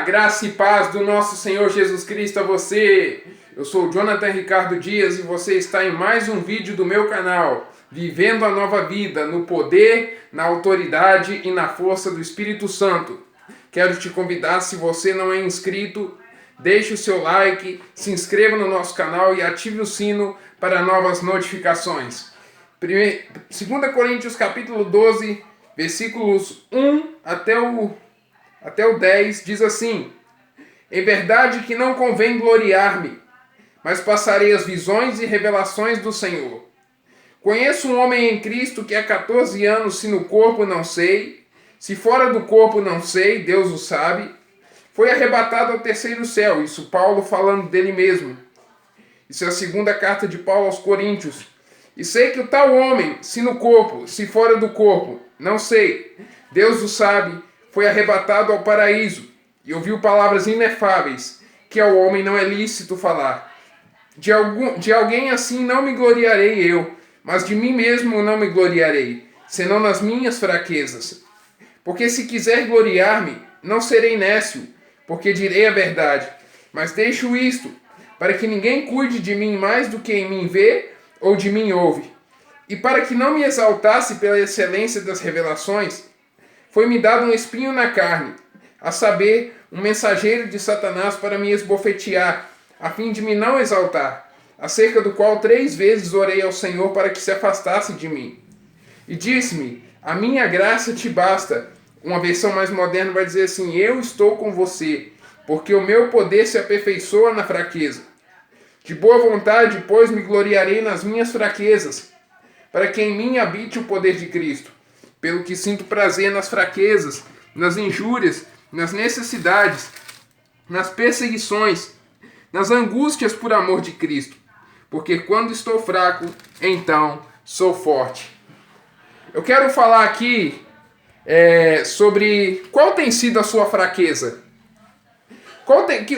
Graça e paz do nosso Senhor Jesus Cristo a você. Eu sou o Jonathan Ricardo Dias e você está em mais um vídeo do meu canal, Vivendo a Nova Vida, no poder, na autoridade e na força do Espírito Santo. Quero te convidar, se você não é inscrito, deixe o seu like, se inscreva no nosso canal e ative o sino para novas notificações. 2 Coríntios capítulo 12, versículos 1 até o 10, diz assim: Em verdade que não convém gloriar-me, mas passarei as visões e revelações do Senhor. Conheço um homem em Cristo que há 14 anos, se no corpo não sei, se fora do corpo não sei, Deus o sabe, foi arrebatado ao terceiro céu. Isso Paulo falando dele mesmo. Isso é a segunda carta de Paulo aos Coríntios. E sei que o tal homem, se no corpo, se fora do corpo, não sei, Deus o sabe, foi arrebatado ao paraíso, e ouviu palavras inefáveis, que ao homem não é lícito falar. De alguém assim não me gloriarei eu, mas de mim mesmo não me gloriarei, senão nas minhas fraquezas. Porque se quiser gloriar-me, não serei nécio, porque direi a verdade. Mas deixo isto, para que ninguém cuide de mim mais do que em mim vê ou de mim ouve. E para que não me exaltasse pela excelência das revelações, foi-me dado um espinho na carne, a saber, um mensageiro de Satanás para me esbofetear, a fim de me não exaltar, acerca do qual 3 vezes orei ao Senhor para que se afastasse de mim. E disse-me: a minha graça te basta. Uma versão mais moderna vai dizer assim: eu estou com você, porque o meu poder se aperfeiçoa na fraqueza. De boa vontade, pois, me gloriarei nas minhas fraquezas, para que em mim habite o poder de Cristo. Pelo que sinto prazer nas fraquezas, nas injúrias, nas necessidades, nas perseguições, nas angústias por amor de Cristo. Porque quando estou fraco, então sou forte. Eu quero falar aqui sobre qual tem sido a sua fraqueza.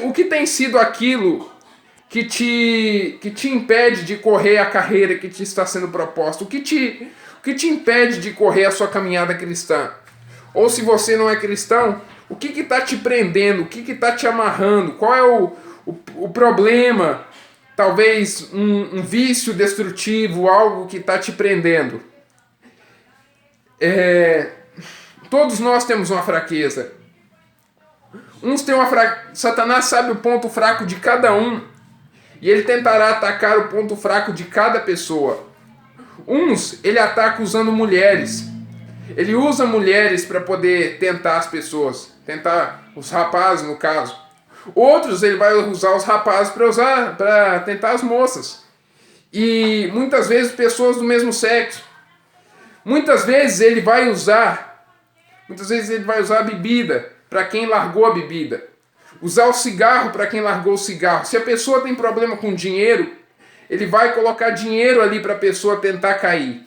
O que tem sido aquilo que te impede de correr a carreira que te está sendo proposta? O que te impede de correr a sua caminhada cristã? Ou se você não é cristão, o que está te prendendo? O que está te amarrando? Qual é o problema? Talvez um vício destrutivo, algo que está te prendendo. Todos nós temos uma fraqueza. Uns têm uma fraqueza. Satanás sabe o ponto fraco de cada um. E ele tentará atacar o ponto fraco de cada pessoa. Uns, ele ataca usando mulheres. Ele usa mulheres para poder tentar as pessoas. Tentar os rapazes, no caso. Outros, ele vai usar os rapazes para tentar as moças. E muitas vezes pessoas do mesmo sexo. Muitas vezes ele vai usar a bebida para quem largou a bebida. Usar o cigarro para quem largou o cigarro. Se a pessoa tem problema com dinheiro, ele vai colocar dinheiro ali para a pessoa tentar cair.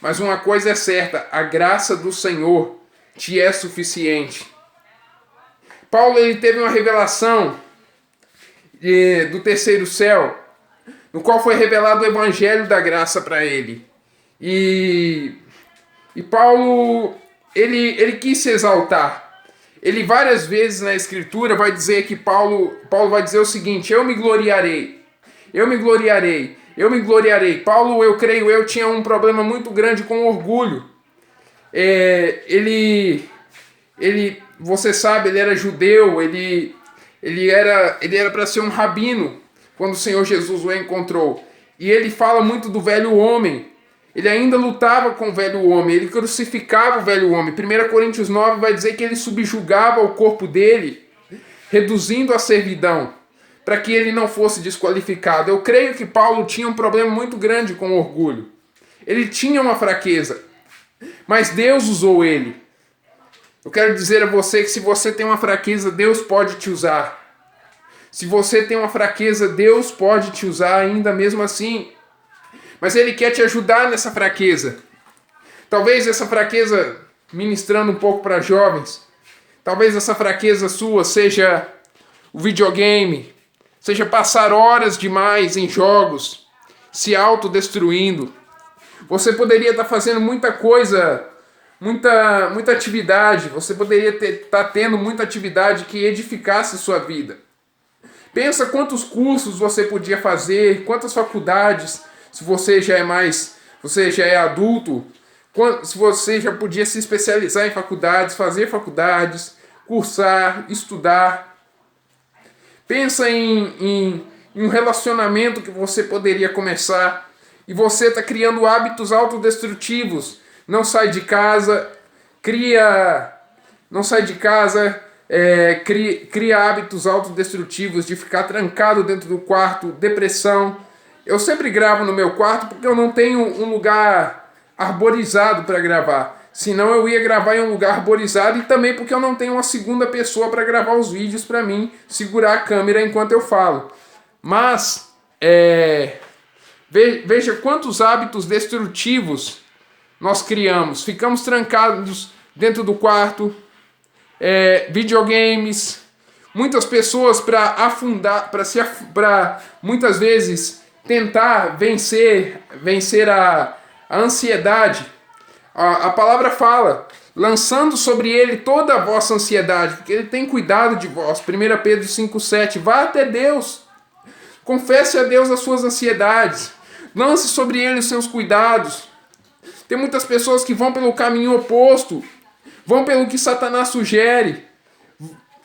Mas uma coisa é certa: a graça do Senhor te é suficiente. Paulo, ele teve uma revelação do terceiro céu, no qual foi revelado o evangelho da graça para ele. E Paulo, ele quis se exaltar. Ele várias vezes na escritura vai dizer que Paulo vai dizer o seguinte: eu me gloriarei. Paulo, eu creio, tinha um problema muito grande com orgulho. Você sabe, ele era judeu, ele era para ser um rabino quando o Senhor Jesus o encontrou. E ele fala muito do velho homem. Ele ainda lutava com o velho homem, ele crucificava o velho homem. 1 Coríntios 9 vai dizer que ele subjugava o corpo dele, reduzindo a servidão, para que ele não fosse desqualificado. Eu creio que Paulo tinha um problema muito grande com o orgulho. Ele tinha uma fraqueza, mas Deus usou ele. Eu quero dizer a você que se você tem uma fraqueza, Deus pode te usar. Se você tem uma fraqueza, Deus pode te usar ainda mesmo assim. Mas Ele quer te ajudar nessa fraqueza. Talvez essa fraqueza, ministrando um pouco para jovens, talvez essa fraqueza sua seja o videogame, seja passar horas demais em jogos, se autodestruindo. Você poderia estar fazendo muita coisa muita atividade, você poderia estar tendo muita atividade que edificasse sua vida. Pensa quantos cursos você podia fazer, quantas faculdades, se você já é adulto, se você já podia se especializar em faculdades, fazer faculdades, cursar, estudar. Pensa em um relacionamento que você poderia começar e você está criando hábitos autodestrutivos. Não sai de casa, cria hábitos autodestrutivos de ficar trancado dentro do quarto, depressão. Eu sempre gravo no meu quarto porque eu não tenho um lugar arborizado para gravar. Senão eu ia gravar em um lugar arborizado, e também porque eu não tenho uma segunda pessoa para gravar os vídeos para mim, segurar a câmera enquanto eu falo. Mas, veja quantos hábitos destrutivos nós criamos. Ficamos trancados dentro do quarto, videogames. Muitas pessoas para muitas vezes tentar vencer a ansiedade. A palavra fala, lançando sobre ele toda a vossa ansiedade, porque ele tem cuidado de vós. 1 Pedro 5,7. Vá até Deus, confesse a Deus as suas ansiedades, lance sobre ele os seus cuidados. Tem muitas pessoas que vão pelo caminho oposto, vão pelo que Satanás sugere.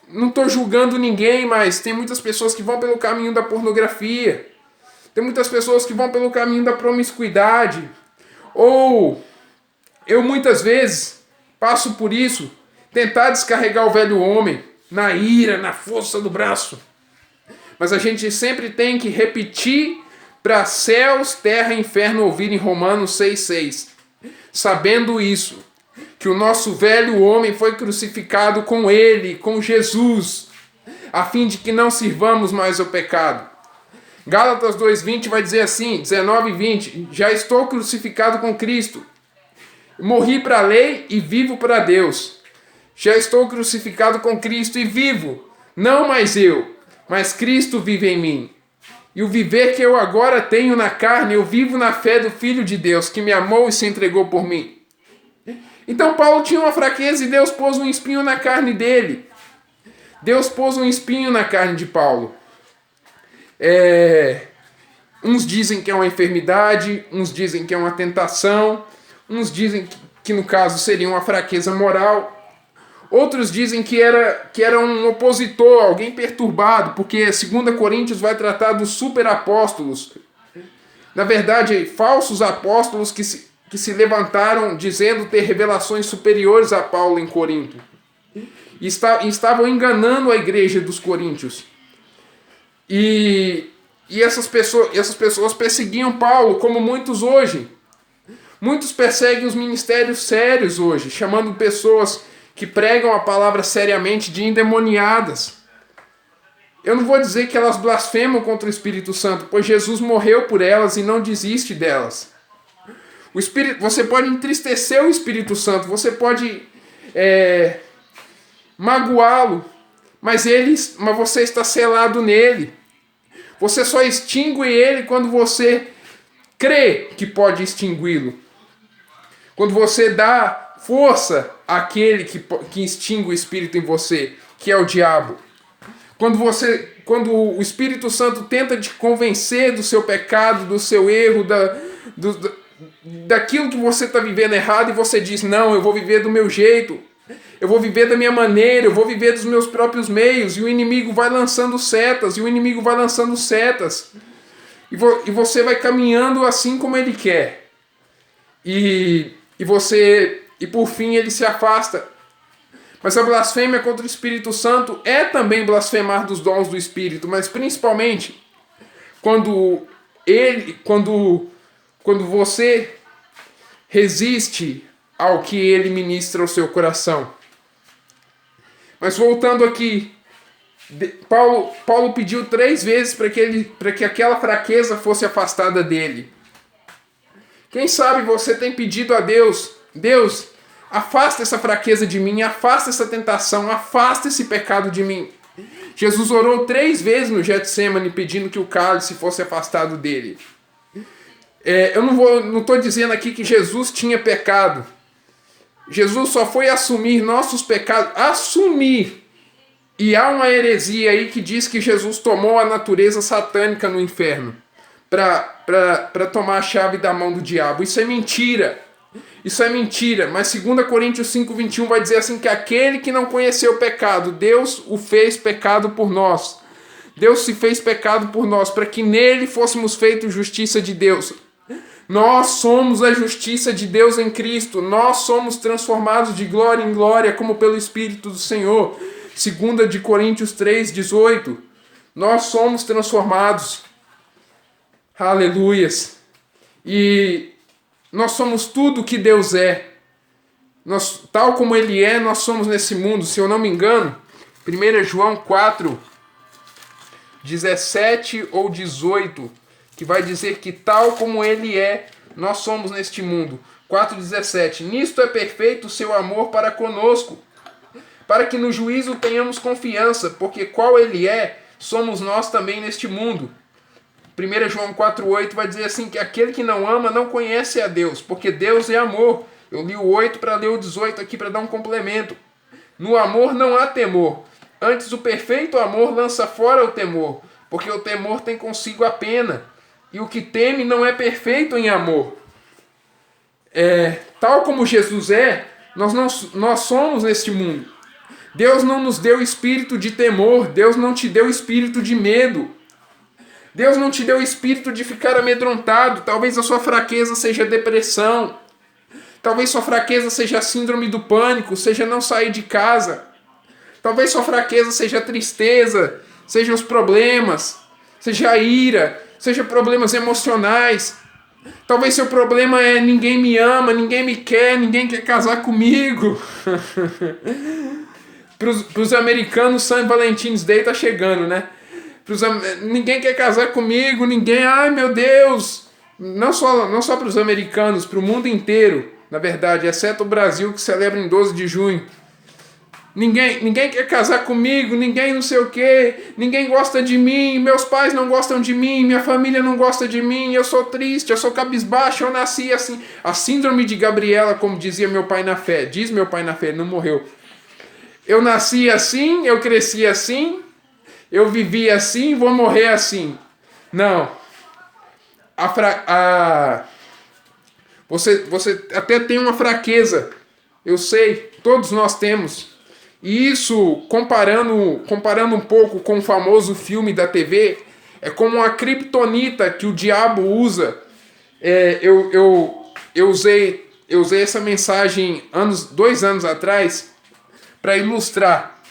Não estou julgando ninguém, mas tem muitas pessoas que vão pelo caminho da pornografia. Tem muitas pessoas que vão pelo caminho da promiscuidade. Ou eu muitas vezes passo por isso, tentar descarregar o velho homem na ira, na força do braço. Mas a gente sempre tem que repetir para céus, terra e inferno ouvirem Romanos 6,6. Sabendo isso, que o nosso velho homem foi crucificado com ele, com Jesus, a fim de que não sirvamos mais ao pecado. Gálatas 2,20 vai dizer assim, 19 e 20, já estou crucificado com Cristo. Morri para a lei e vivo para Deus. Já estou crucificado com Cristo e vivo, não mais eu, mas Cristo vive em mim. E o viver que eu agora tenho na carne, eu vivo na fé do Filho de Deus, que me amou e se entregou por mim. Então Paulo tinha uma fraqueza e Deus pôs um espinho na carne dele. Deus pôs um espinho na carne de Paulo. Uns dizem que é uma enfermidade, uns dizem que é uma tentação, uns dizem que no caso seria uma fraqueza moral. Outros dizem que era um opositor, alguém perturbado, porque 2 Coríntios vai tratar dos superapóstolos. Na verdade, falsos apóstolos que se levantaram dizendo ter revelações superiores a Paulo em Corinto. E estavam enganando a igreja dos coríntios. E essas pessoas perseguiam Paulo, como muitos hoje. Muitos perseguem os ministérios sérios hoje, chamando pessoas que pregam a palavra seriamente de endemoniadas. Eu não vou dizer que elas blasfemam contra o Espírito Santo, pois Jesus morreu por elas e não desiste delas. Você pode entristecer o Espírito Santo, você pode magoá-lo, mas você está selado nele. Você só extingue ele quando você crê que pode extingui-lo. Quando você dá força àquele que extingue o Espírito em você, que é o diabo. Quando o Espírito Santo tenta te convencer do seu pecado, do seu erro, daquilo que você está vivendo errado, e você diz, não, eu vou viver do meu jeito, eu vou viver da minha maneira, eu vou viver dos meus próprios meios, e o inimigo vai lançando setas, e você vai caminhando assim como ele quer, e por fim ele se afasta. Mas a blasfêmia contra o Espírito Santo é também blasfemar dos dons do Espírito, mas principalmente quando você resiste ao que ele ministra ao seu coração. Mas voltando aqui, Paulo pediu 3 vezes para que aquela fraqueza fosse afastada dele. Quem sabe você tem pedido a Deus, afasta essa fraqueza de mim, afasta essa tentação, afasta esse pecado de mim. Jesus orou 3 vezes no Getsemane pedindo que o cálice fosse afastado dele. Eu não estou dizendo aqui que Jesus tinha pecado. Jesus só foi assumir nossos pecados, assumir. E há uma heresia aí que diz que Jesus tomou a natureza satânica no inferno para tomar a chave da mão do diabo. Isso é mentira. Isso é mentira. Mas 2 Coríntios 5:21 vai dizer assim que aquele que não conheceu o pecado, Deus o fez pecado por nós. Deus se fez pecado por nós, para que nele fôssemos feitos justiça de Deus. Nós somos a justiça de Deus em Cristo. Nós somos transformados de glória em glória, como pelo Espírito do Senhor. 2 Coríntios 3:18. Nós somos transformados. Aleluias. E nós somos tudo que Deus é. Nós, tal como Ele é, nós somos nesse mundo. Se eu não me engano, 1 João 4:17 ou 18, que vai dizer que tal como Ele é, nós somos neste mundo. 4:17. Nisto é perfeito o seu amor para conosco, para que no juízo tenhamos confiança, porque qual Ele é, somos nós também neste mundo. 1 João 4:8 vai dizer assim que aquele que não ama não conhece a Deus, porque Deus é amor. Eu li o 8 para ler o 18 aqui para dar um complemento. No amor não há temor. Antes o perfeito amor lança fora o temor, porque o temor tem consigo a pena. E o que teme não é perfeito em amor. Tal como Jesus é, nós somos neste mundo. Deus não nos deu espírito de temor. Deus não te deu espírito de medo. Deus não te deu espírito de ficar amedrontado. Talvez a sua fraqueza seja depressão. Talvez sua fraqueza seja a síndrome do pânico, seja não sair de casa. Talvez sua fraqueza seja a tristeza, seja os problemas, seja a ira, seja problemas emocionais. Talvez seu problema é ninguém me ama, ninguém me quer, ninguém quer casar comigo. Para os americanos, St. Valentine's Day tá chegando, né? Ninguém quer casar comigo, ninguém... Ai, meu Deus! Não só para os americanos, para o mundo inteiro, na verdade, exceto o Brasil, que celebra em 12 de junho. Ninguém quer casar comigo, ninguém não sei o quê, ninguém gosta de mim, meus pais não gostam de mim, minha família não gosta de mim, eu sou triste, eu sou cabisbaixo, eu nasci assim. A síndrome de Gabriela, como dizia meu pai na fé, diz meu pai na fé, ele não morreu. Eu nasci assim, eu cresci assim, eu vivi assim, vou morrer assim. Não. Você até tem uma fraqueza, eu sei, todos nós temos. E isso, comparando um pouco com o famoso filme da TV, é como uma criptonita que o diabo usa. Eu usei essa mensagem 2 anos atrás para ilustrar.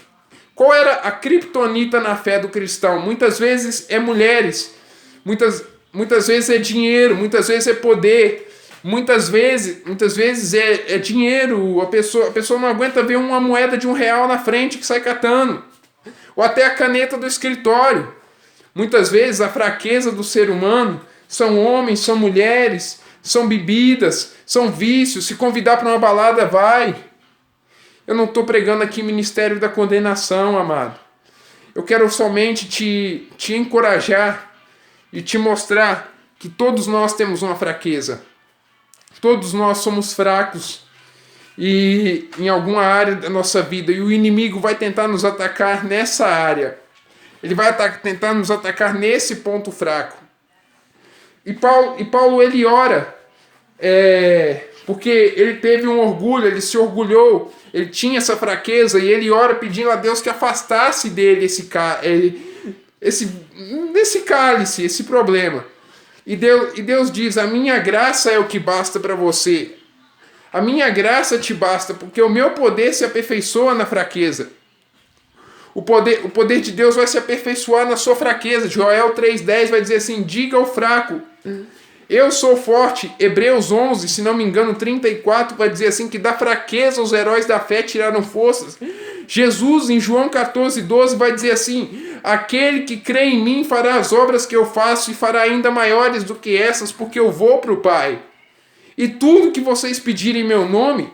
Qual era a criptonita na fé do cristão? Muitas vezes é mulheres, muitas vezes é dinheiro, muitas vezes é poder. Muitas vezes é dinheiro, a pessoa não aguenta ver uma moeda de R$1 na frente que sai catando. Ou até a caneta do escritório. Muitas vezes a fraqueza do ser humano são homens, são mulheres, são bebidas, são vícios. Se convidar para uma balada, vai. Eu não estou pregando aqui ministério da condenação, amado. Eu quero somente te encorajar e te mostrar que todos nós temos uma fraqueza. Todos nós somos fracos e em alguma área da nossa vida, e o inimigo vai tentar nos atacar nessa área. Ele vai tentar nos atacar nesse ponto fraco. E Paulo ele ora, porque ele teve um orgulho, ele se orgulhou, ele tinha essa fraqueza, e ele ora pedindo a Deus que afastasse dele esse cálice, esse problema. E Deus diz, a minha graça é o que basta para você. A minha graça te basta, porque o meu poder se aperfeiçoa na fraqueza. O poder de Deus vai se aperfeiçoar na sua fraqueza. Joel 3,10 vai dizer assim, diga ao fraco, eu sou forte. Hebreus 11, se não me engano, 34, vai dizer assim, que da fraqueza os heróis da fé tiraram forças. Jesus, em João 14,12, vai dizer assim, aquele que crê em mim fará as obras que eu faço e fará ainda maiores do que essas, porque eu vou para o Pai. E tudo que vocês pedirem em meu nome,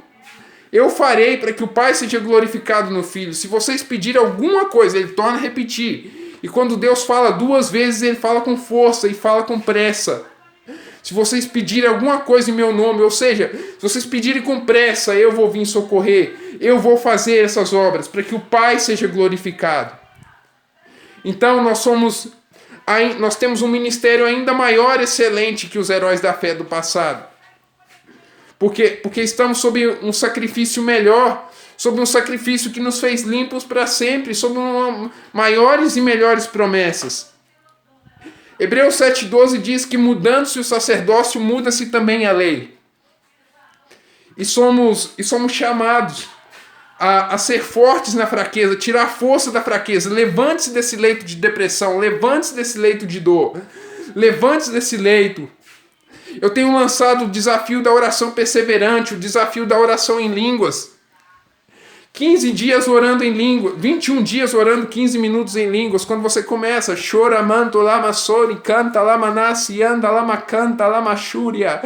eu farei para que o Pai seja glorificado no Filho. Se vocês pedirem alguma coisa, ele torna a repetir. E quando Deus fala 2 vezes, ele fala com força e fala com pressa. Se vocês pedirem alguma coisa em meu nome, ou seja, se vocês pedirem com pressa, eu vou vir socorrer, eu vou fazer essas obras, para que o Pai seja glorificado. Então nós temos um ministério ainda maior, excelente que os heróis da fé do passado. Porque estamos sob um sacrifício melhor, sob um sacrifício que nos fez limpos para sempre, sob maiores e melhores promessas. Hebreus 7,12 diz que mudando-se o sacerdócio, muda-se também a lei. E somos chamados a ser fortes na fraqueza, tirar a força da fraqueza. Levante-se desse leito de depressão, levante-se desse leito de dor, levante-se desse leito. Eu tenho lançado o desafio da oração perseverante, o desafio da oração em línguas. 15 dias orando em língua, 21 dias orando 15 minutos em línguas. Quando você começa, chora manto lama sori, canta lama nasi, anda lama canta lama shuria.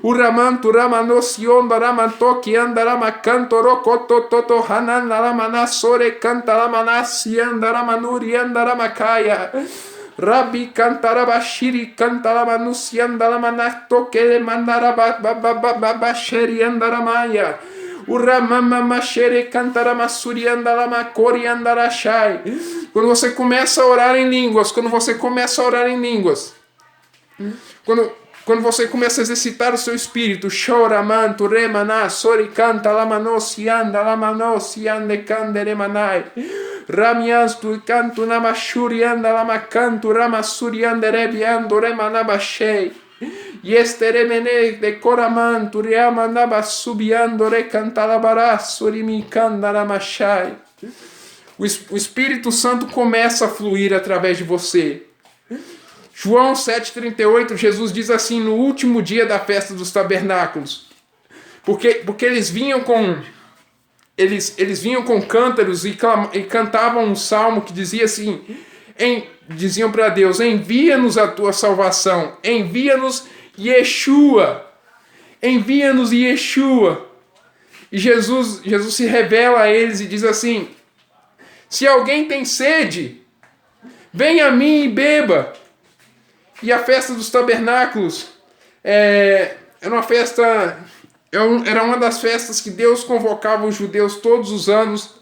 Uramanto ramanosionda ramantoki anda lama canto rokotototo hananda lama nasore canta lama nasi, anda ramanuri anda ramakaya. Rabi cantarabashiri cantalabanusi andalamanacto que le mandarabasheri andaramaya. Uramamamachere cantaramasuri andalamakori andarashai. Quando você começa a orar em línguas, quando você começa a exercitar o seu espírito, chora manto remana sori canta lamanosi andalamanosi ande canderemanai. Ramiastu cantu namashuri andalamacantu ramasuri anderebiando remanabashei. Este remene de coramantu reamanaba subiando recantalabarassuri mi candaramashai. O Espírito Santo começa a fluir através de você. João 7,38, Jesus diz assim, no último dia da festa dos tabernáculos, porque eles vinham com cântaros e cantavam um salmo que dizia assim, diziam para Deus, envia-nos a tua salvação, envia-nos Yeshua, envia-nos Yeshua. E Jesus se revela a eles e diz assim, se alguém tem sede, venha a mim e beba. E a festa dos tabernáculos era uma das festas que Deus convocava os judeus todos os anos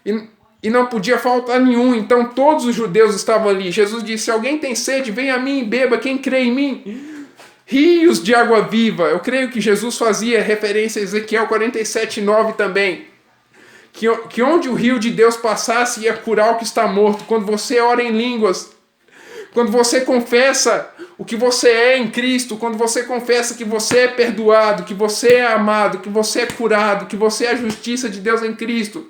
e não podia faltar nenhum. Então todos os judeus estavam ali. Jesus disse, se alguém tem sede, venha a mim e beba. Quem crê em mim, rios de água viva. Eu creio que Jesus fazia referência a Ezequiel 47:9 também. Que onde o rio de Deus passasse ia curar o que está morto. Quando você ora em línguas, quando você confessa o que você é em Cristo, quando você confessa que você é perdoado, que você é amado, que você é curado, que você é a justiça de Deus em Cristo,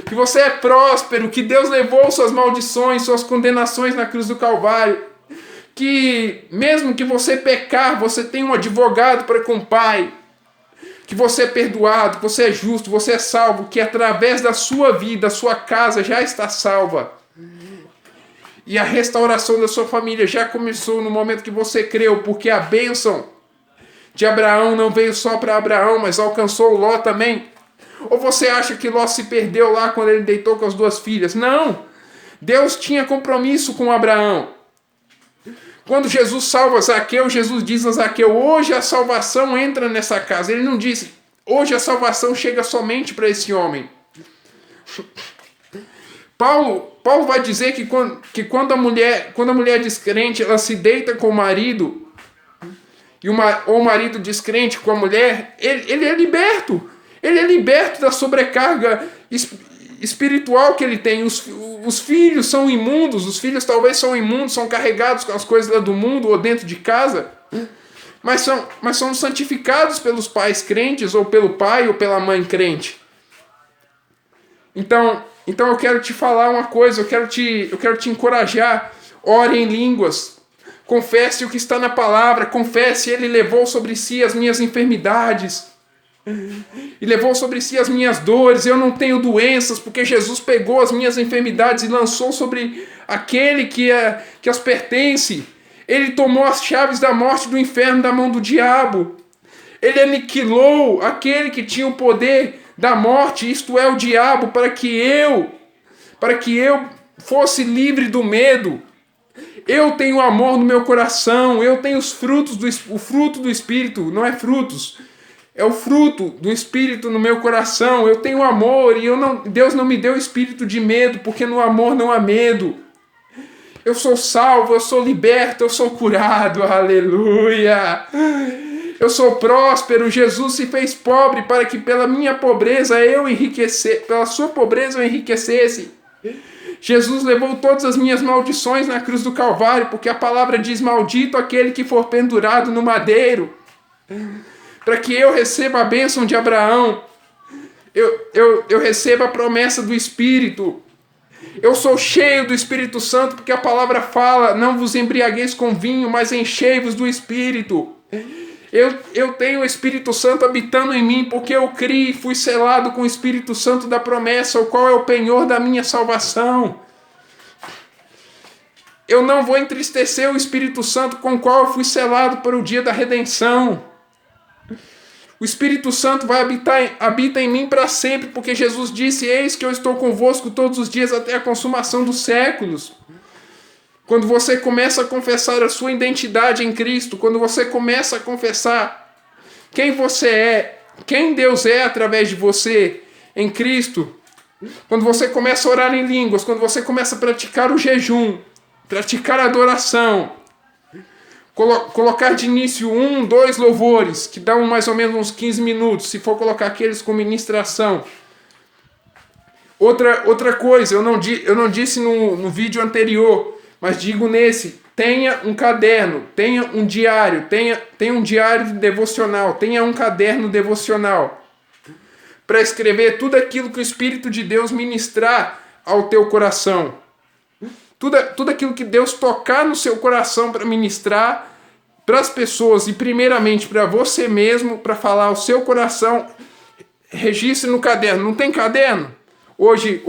que você é próspero, que Deus levou suas maldições, suas condenações na cruz do Calvário, que mesmo que você pecar, você tem um advogado para com o Pai, que você é perdoado, que você é justo, você é salvo, que através da sua vida, a sua casa já está salva. E a restauração da sua família já começou no momento que você creu, porque a bênção de Abraão não veio só para Abraão, mas alcançou Ló também. Ou você acha que Ló se perdeu lá quando ele deitou com as duas filhas? Não! Deus tinha compromisso com Abraão. Quando Jesus salva Zaqueu, Jesus diz a Zaqueu, hoje a salvação entra nessa casa. Ele não disse, hoje a salvação chega somente para esse homem. Paulo vai dizer que quando a mulher descrente ela se deita com o marido, ou o marido descrente com a mulher, ele é liberto. Ele é liberto da sobrecarga espiritual que ele tem. Os filhos são imundos, os filhos talvez são imundos, são carregados com as coisas lá do mundo ou dentro de casa, mas são santificados pelos pais crentes, ou pelo pai ou pela mãe crente. Então eu quero te falar uma coisa, eu quero te encorajar, ore em línguas, confesse o que está na palavra, confesse, ele levou sobre si as minhas enfermidades, e levou sobre si as minhas dores, eu não tenho doenças, porque Jesus pegou as minhas enfermidades e lançou sobre aquele que as pertence. Ele tomou as chaves da morte e do inferno da mão do diabo, ele aniquilou aquele que tinha o poder da morte, isto é, o diabo, para que eu fosse livre do medo. Eu tenho amor no meu coração, eu tenho os frutos o fruto do Espírito, não é frutos, é o fruto do Espírito no meu coração. Eu tenho amor e Deus não me deu espírito de medo, porque no amor não há medo. Eu sou salvo, eu sou liberto, eu sou curado, aleluia. Eu sou próspero, Jesus se fez pobre para que pela minha pobreza eu enriquecesse, pela sua pobreza eu enriquecesse. Jesus levou todas as minhas maldições na cruz do Calvário, porque a palavra diz: maldito aquele que for pendurado no madeiro, para que eu receba a bênção de Abraão, eu receba a promessa do Espírito. Eu sou cheio do Espírito Santo, porque a palavra fala: não vos embriagueis com vinho, mas enchei-vos do Espírito. Eu tenho o Espírito Santo habitando em mim, porque eu criei e fui selado com o Espírito Santo da promessa, o qual é o penhor da minha salvação. Eu não vou entristecer o Espírito Santo com o qual eu fui selado para o dia da redenção. O Espírito Santo habita em mim para sempre, porque Jesus disse: eis que eu estou convosco todos os dias até a consumação dos séculos. Quando você começa a confessar a sua identidade em Cristo, quando você começa a confessar quem você é, quem Deus é através de você em Cristo, quando você começa a orar em línguas, quando você começa a praticar o jejum, praticar a adoração, colocar de início 1, 2 louvores, que dão mais ou menos uns 15 minutos, se for colocar aqueles com ministração. Outra coisa, eu não disse no vídeo anterior, mas digo nesse: tenha um caderno, tenha um diário, tenha um diário devocional, tenha um caderno devocional, para escrever tudo aquilo que o Espírito de Deus ministrar ao teu coração. Tudo aquilo que Deus tocar no seu coração para ministrar para as pessoas e primeiramente para você mesmo, para falar ao seu coração, registre no caderno. Não tem caderno? Hoje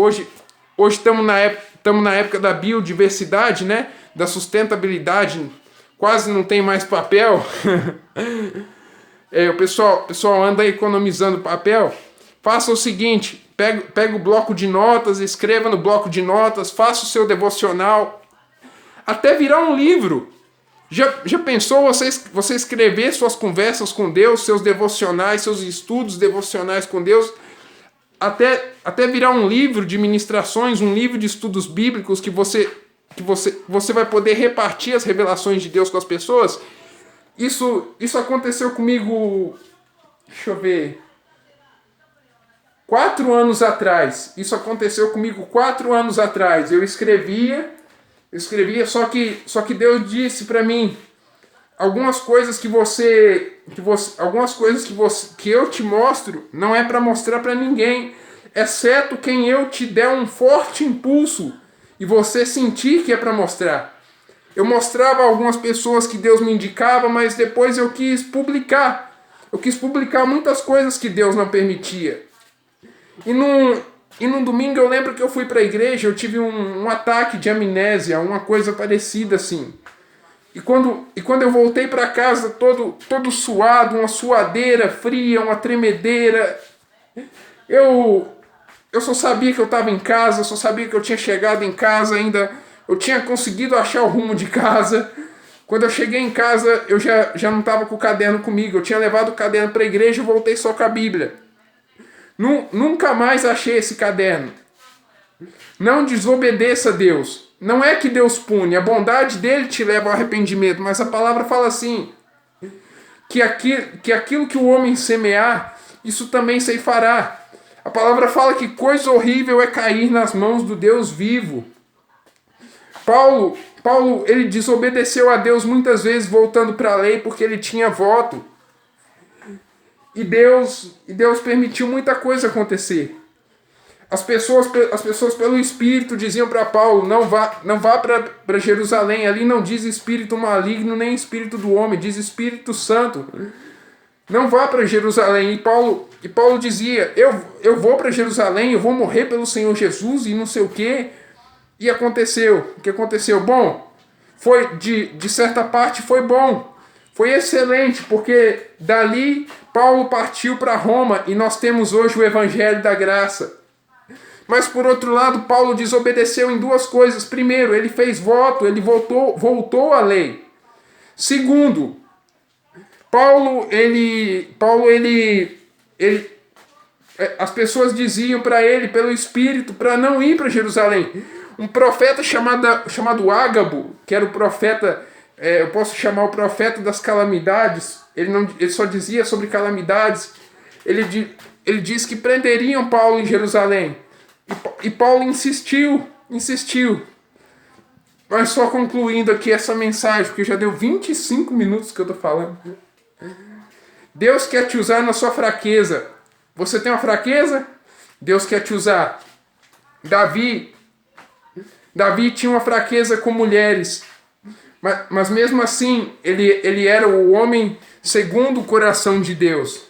estamos na época da biodiversidade, né? Da sustentabilidade, quase não tem mais papel. O pessoal anda economizando papel. Faça o seguinte: pega o bloco de notas, escreva no bloco de notas, faça o seu devocional, até virar um livro. Já pensou você escrever suas conversas com Deus, seus devocionais, seus estudos devocionais com Deus, até virar um livro de ministrações, um livro de estudos bíblicos que você vai poder repartir as revelações de Deus com as pessoas? Isso aconteceu comigo, deixa eu ver, 4 anos atrás. Isso aconteceu comigo 4 anos atrás. Eu escrevia, só que Deus disse para mim: algumas coisas que eu te mostro não é para mostrar para ninguém, exceto quem eu te der um forte impulso e você sentir que é para mostrar. Eu mostrava a algumas pessoas que Deus me indicava, mas depois eu quis publicar. Eu quis publicar muitas coisas que Deus não permitia. E num domingo eu lembro que eu fui para a igreja, eu tive um ataque de amnésia, uma coisa parecida assim. E quando eu voltei para casa todo suado, uma suadeira fria, uma tremedeira, eu só sabia que eu estava em casa, eu só sabia que eu tinha chegado em casa ainda, eu tinha conseguido achar o rumo de casa. Quando eu cheguei em casa, eu já não estava com o caderno comigo, eu tinha levado o caderno para a igreja e voltei só com a Bíblia. Nunca mais achei esse caderno. Não desobedeça a Deus. Não é que Deus pune, a bondade dele te leva ao arrependimento, mas a palavra fala assim, que aquilo que o homem semear, isso também ceifará. A palavra fala que coisa horrível é cair nas mãos do Deus vivo. Paulo, ele desobedeceu a Deus muitas vezes voltando para a lei porque ele tinha voto. E Deus permitiu muita coisa acontecer. As pessoas pelo Espírito diziam para Paulo: não vá para Jerusalém, ali não diz espírito maligno nem espírito do homem, diz Espírito Santo. Não vá para Jerusalém. E Paulo dizia: eu vou para Jerusalém, eu vou morrer pelo Senhor Jesus e não sei o quê. E aconteceu. O que aconteceu? Bom, foi de certa parte foi bom. Foi excelente, porque dali Paulo partiu para Roma e nós temos hoje o Evangelho da Graça. Mas por outro lado, Paulo desobedeceu em duas coisas. Primeiro, ele fez voto, ele voltou à lei. Segundo, as pessoas diziam para ele, pelo Espírito, para não ir para Jerusalém. Um profeta chamado Ágabo, que era o profeta, eu posso chamar o profeta das calamidades, ele só dizia sobre calamidades. Ele diz que prenderiam Paulo em Jerusalém. E Paulo insistiu. Mas só concluindo aqui essa mensagem, porque já deu 25 minutos que eu estou falando. Deus quer te usar na sua fraqueza. Você tem uma fraqueza? Deus quer te usar. Davi tinha uma fraqueza com mulheres. Mas mesmo assim, ele era o homem segundo o coração de Deus.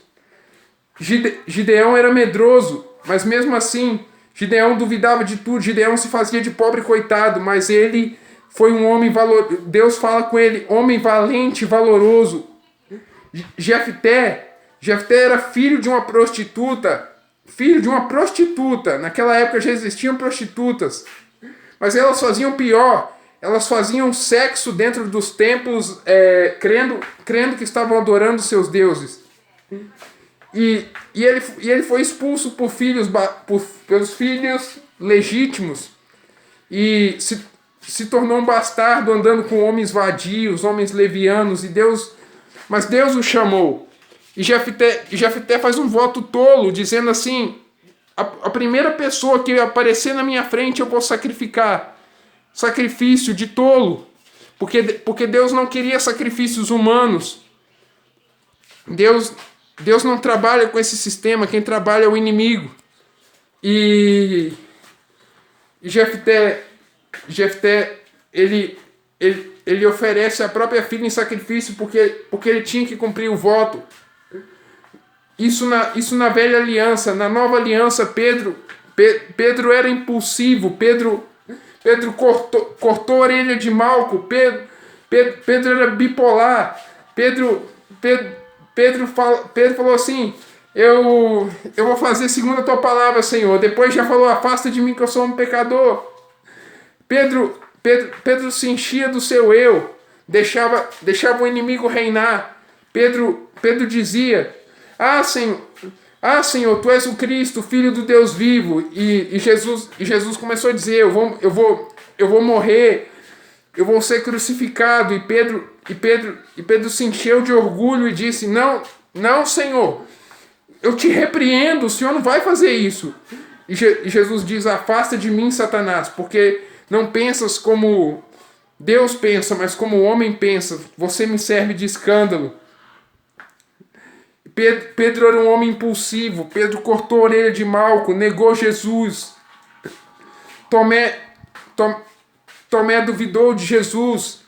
Gideão era medroso, mas mesmo assim, Gideão duvidava de tudo. Gideão se fazia de pobre coitado, mas ele foi um homem valoroso. Deus fala com ele, homem valente e valoroso. Jefté era filho de uma prostituta. Naquela época já existiam prostitutas. Mas elas faziam pior. Elas faziam sexo dentro dos templos, crendo que estavam adorando seus deuses. E ele foi expulso pelos filhos legítimos. E se tornou um bastardo andando com homens vadios, homens levianos. Mas Deus o chamou. E Jefté faz um voto tolo, dizendo assim: a primeira pessoa que aparecer na minha frente eu vou sacrificar. Sacrifício de tolo. Porque Deus não queria sacrifícios humanos. Deus não trabalha com esse sistema, quem trabalha é o inimigo. E Jefté, ele oferece a própria filha em sacrifício porque ele tinha que cumprir o voto. Isso na velha aliança. Na nova aliança, Pedro era impulsivo. Pedro cortou a orelha de Malco. Pedro era bipolar. Pedro falou assim: eu vou fazer segundo a tua palavra, Senhor. Depois já falou: afasta de mim que eu sou um pecador. Pedro se enchia do seu eu, deixava o inimigo reinar. Pedro dizia: Senhor, tu és o Cristo, Filho do Deus vivo. E Jesus começou a dizer: eu vou morrer, eu vou ser crucificado. E Pedro se encheu de orgulho e disse: Não, Senhor, eu te repreendo, o Senhor não vai fazer isso. E Jesus diz: afasta de mim, Satanás, porque não pensas como Deus pensa, mas como o homem pensa. Você me serve de escândalo. Pedro era um homem impulsivo. Pedro cortou a orelha de Malco, negou Jesus. Tomé duvidou de Jesus.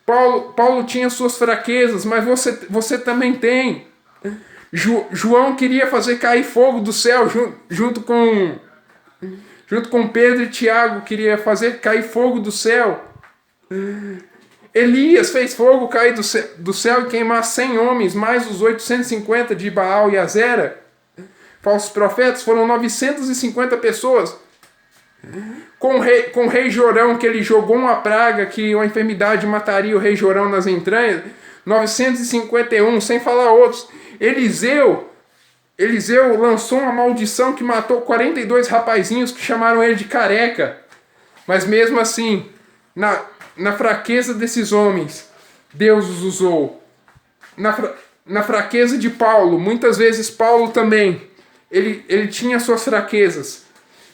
Paulo tinha suas fraquezas, mas você também tem. João queria fazer cair fogo do céu junto com Pedro e Tiago, queria fazer cair fogo do céu. Elias fez fogo cair do céu e queimar 100 homens, mais os 850 de Baal e Azera. Falsos profetas, foram 950 pessoas. Com o rei Jorão, que ele jogou uma praga, que uma enfermidade mataria o rei Jorão nas entranhas, 951, sem falar outros. Eliseu lançou uma maldição que matou 42 rapazinhos que chamaram ele de careca. Mas mesmo assim, na fraqueza desses homens, Deus os usou. Na fraqueza de Paulo, muitas vezes Paulo também, ele tinha suas fraquezas,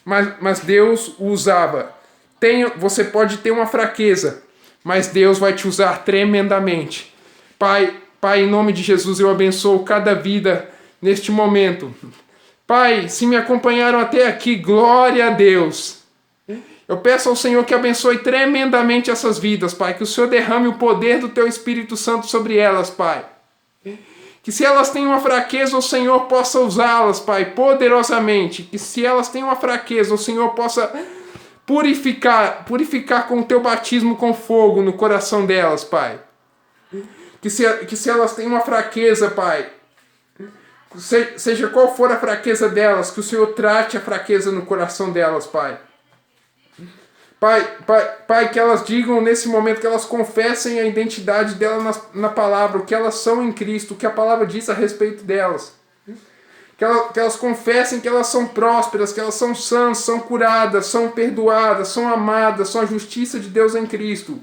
mas Deus o usava. Você pode ter uma fraqueza, mas Deus vai te usar tremendamente. Pai, em nome de Jesus, eu abençoo cada vida neste momento. Pai, se me acompanharam até aqui, glória a Deus. Eu peço ao Senhor que abençoe tremendamente essas vidas, Pai. Que o Senhor derrame o poder do Teu Espírito Santo sobre elas, Pai. Que se elas têm uma fraqueza, o Senhor possa usá-las, Pai, poderosamente. Que se elas têm uma fraqueza, o Senhor possa purificar com o Teu batismo com fogo no coração delas, Pai. Que se elas têm uma fraqueza, Pai, Seja qual for a fraqueza delas, que o Senhor trate a fraqueza no coração delas, Pai. Pai, que elas digam nesse momento, que elas confessem a identidade delas na palavra, o que elas são em Cristo, o que a palavra diz a respeito delas. Que elas confessem que elas são prósperas, que elas são sãs, são curadas, são perdoadas, são amadas, são a justiça de Deus em Cristo.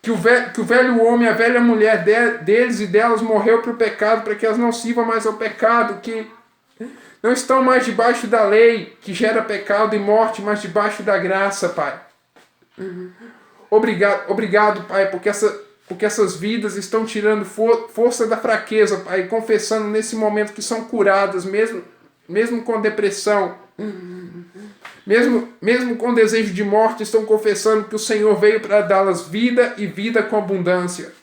Que o velho homem, a velha mulher deles e delas morreu para o pecado, para que elas não sirvam mais ao pecado, que não estão mais debaixo da lei, que gera pecado e morte, mas debaixo da graça, Pai. Obrigado, Pai, porque essas vidas estão tirando força da fraqueza, Pai, confessando nesse momento que são curadas, mesmo com depressão, mesmo com desejo de morte, estão confessando que o Senhor veio para dá-las vida e vida com abundância.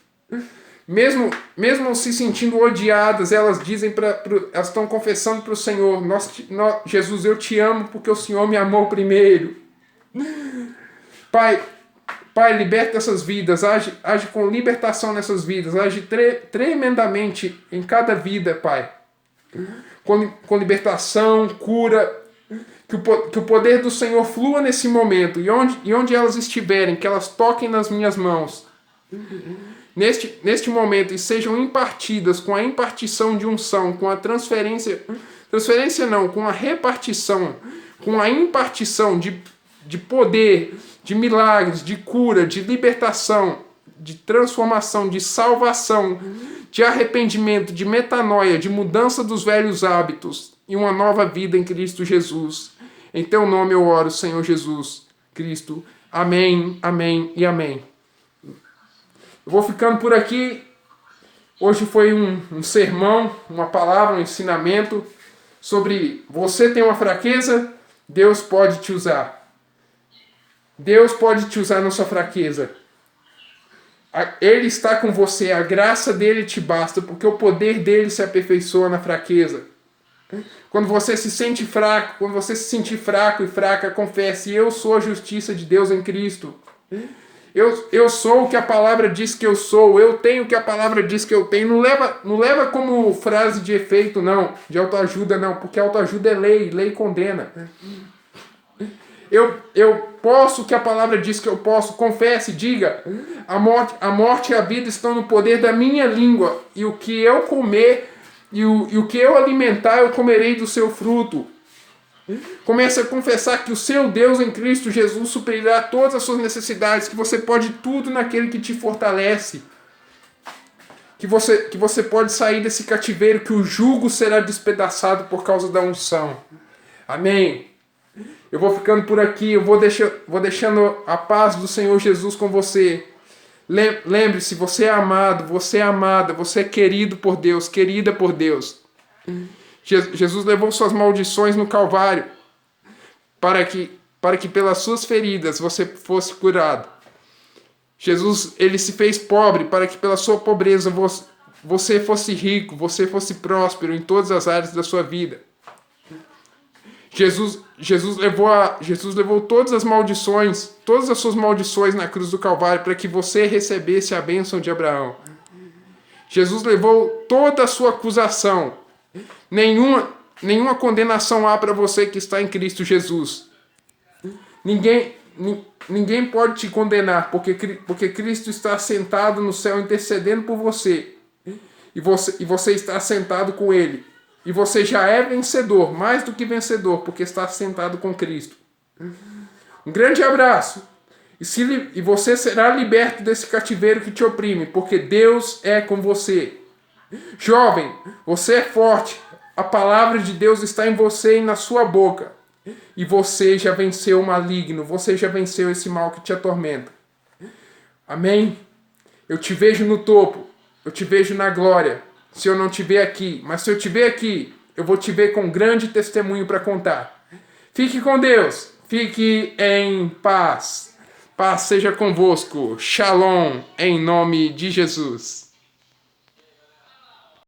Mesmo se sentindo odiadas, elas dizem elas estão confessando para o Senhor: Jesus, eu te amo porque o Senhor me amou primeiro. Pai, liberta essas vidas, age com libertação nessas vidas, age tremendamente em cada vida, Pai. Com libertação, cura, que o poder do Senhor flua nesse momento, e onde elas estiverem, que elas toquem nas minhas mãos, neste momento, e sejam impartidas com a impartição de unção, com a com a repartição, com a impartição de poder, de milagres, de cura, de libertação, de transformação, de salvação, de arrependimento, de metanoia, de mudança dos velhos hábitos e uma nova vida em Cristo Jesus. Em teu nome eu oro, Senhor Jesus Cristo. Amém, amém e amém. Eu vou ficando por aqui. Hoje foi um sermão, uma palavra, um ensinamento sobre você tem uma fraqueza, Deus pode te usar. Deus pode te usar na sua fraqueza. Ele está com você, a graça dele te basta, porque o poder dele se aperfeiçoa na fraqueza. Quando você se sente fraco, quando você se sentir fraco e fraca, confesse: eu sou a justiça de Deus em Cristo. Eu sou o que a palavra diz que eu sou, eu tenho o que a palavra diz que eu tenho. Não leva como frase de efeito, não, de autoajuda, não, porque autoajuda é lei condena. Eu posso o que a palavra diz que eu posso, confesse, diga: a morte e a vida estão no poder da minha língua, e o que eu comer e o que eu alimentar, eu comerei do seu fruto. Comece a confessar que o seu Deus em Cristo Jesus suprirá todas as suas necessidades, que você pode tudo naquele que te fortalece, que você pode sair desse cativeiro, que o jugo será despedaçado por causa da unção. Amém. Eu vou ficando por aqui, eu vou deixando a paz do Senhor Jesus com você. Lembre-se, você é amado, você é amada, você é querido por Deus, querida por Deus. Jesus levou suas maldições no Calvário para que pelas suas feridas você fosse curado. Jesus, ele se fez pobre para que pela sua pobreza você fosse rico, você fosse próspero em todas as áreas da sua vida. Jesus levou todas as suas maldições na cruz do Calvário para que você recebesse a bênção de Abraão. Jesus levou toda a sua acusação. Nenhuma condenação há para você que está em Cristo Jesus. Ninguém pode te condenar, porque Cristo está sentado no céu intercedendo por você. E você está sentado com Ele. E você já é vencedor, mais do que vencedor, porque está sentado com Cristo. Um grande abraço. E você será liberto desse cativeiro que te oprime, porque Deus é com você. Jovem, você é forte. A palavra de Deus está em você e na sua boca. E você já venceu o maligno. Você já venceu esse mal que te atormenta. Amém? Eu te vejo no topo. Eu te vejo na glória. Se eu não te ver aqui. Mas se eu te ver aqui, eu vou te ver com grande testemunho para contar. Fique com Deus. Fique em paz. Paz seja convosco. Shalom, em nome de Jesus.